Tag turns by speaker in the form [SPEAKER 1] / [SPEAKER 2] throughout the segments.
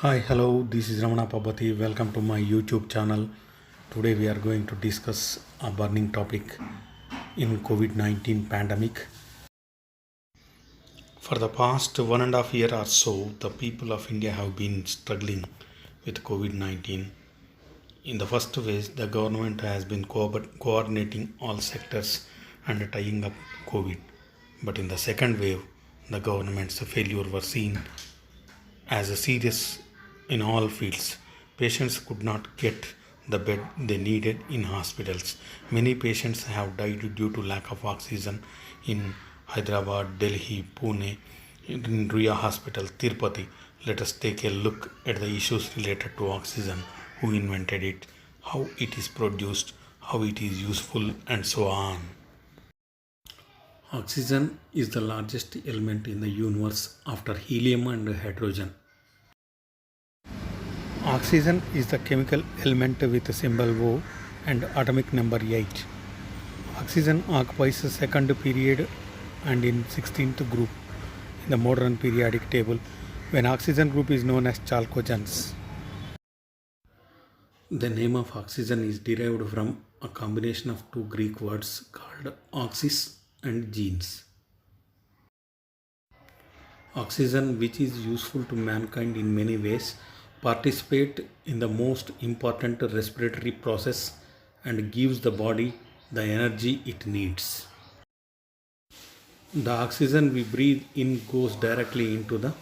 [SPEAKER 1] Hi, hello, this is Ramana Pabati. Welcome to my YouTube channel. Today we are going to discuss a burning topic in COVID-19 pandemic. For the past 1.5 year or so, the people of India have been struggling with COVID-19. In the first phase, the government has been coordinating all sectors and tying up COVID. But in the second wave, the government's failure was seen as a serious in all fields. Patients could not get the bed they needed in hospitals. Many patients have died due to lack of oxygen in Hyderabad, Delhi, Pune, in Ruya Hospital, Tirupati. Let us take a look at the issues related to oxygen, who invented it, how it is produced, how it is useful, and so on. Oxygen is the largest element in the universe after helium and hydrogen. Oxygen is the chemical element with symbol O and atomic number 8. Oxygen occupies the second period and in 16th group in the modern periodic table, when oxygen group is known as chalcogens. The name of oxygen is derived from a combination of two Greek words called oxys and genes. Oxygen, which is useful to mankind in many ways, participate in the most important respiratory process and gives the body the energy it needs. The oxygen we breathe in goes directly into the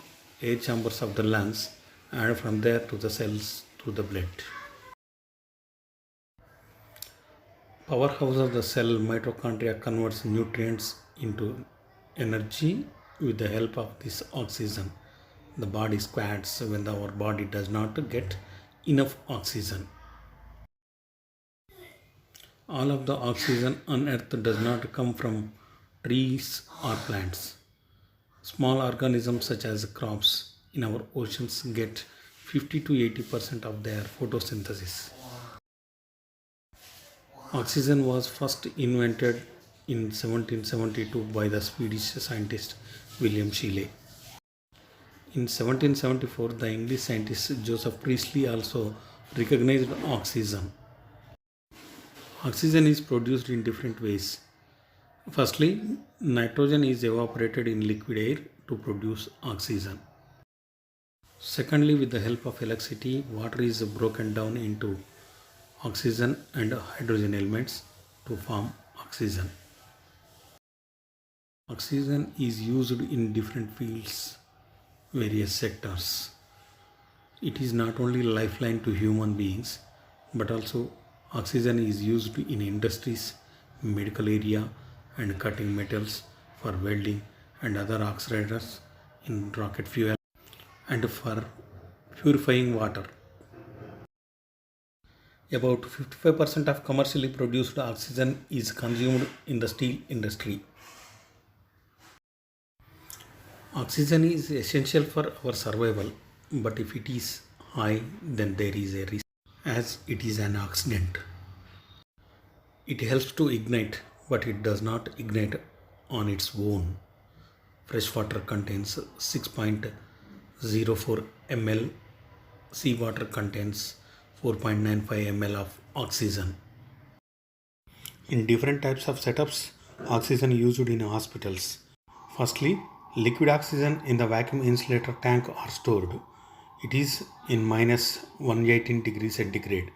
[SPEAKER 1] air chambers of the lungs and from there to the cells through the blood. Powerhouse of the cell, mitochondria, converts nutrients into energy with the help of this oxygen. The body squats when our body does not get enough oxygen. All of the oxygen on earth does not come from trees or plants. Small organisms such as crops in our oceans get 50 to 80% of their photosynthesis. Oxygen was first invented in 1772 by the Swedish scientist William Scheele. In 1774, the English scientist Joseph Priestley also recognized oxygen. Oxygen is produced in different ways. Firstly, nitrogen is evaporated in liquid air to produce oxygen. Secondly, with the help of electricity, water is broken down into oxygen and hydrogen elements to form oxygen. Oxygen is used in different fields, various sectors. It is not only lifeline to human beings, but also oxygen is used in industries, medical area, and cutting metals for welding and other oxidizers in rocket fuel and for purifying water. About 55% of commercially produced oxygen is consumed in the steel industry. Oxygen is essential for our survival, but if it is high, then there is a risk as it is an oxidant. It helps to ignite, but it does not ignite on its own. Fresh water contains 6.04 ml, seawater contains 4.95 ml of oxygen. In different types of setups, oxygen used in hospitals. Firstly, liquid oxygen in the vacuum insulator tank are stored. It is in minus 118 degrees centigrade.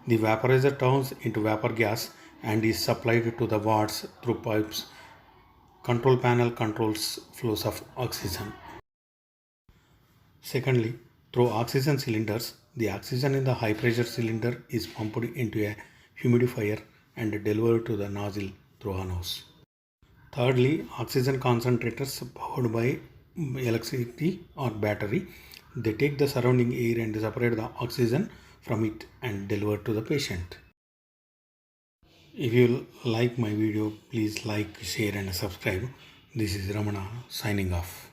[SPEAKER 1] The vaporizer turns into vapor gas and is supplied to the wards through pipes. Control panel controls flows of oxygen. Secondly, through oxygen cylinders, the oxygen in the high pressure cylinder is pumped into a humidifier and delivered to the nozzle through a nose. Thirdly, oxygen concentrators powered by electricity or battery. They take the surrounding air and separate the oxygen from it and deliver to the patient. If you like my video, please like, share and subscribe. This is Ramana signing off.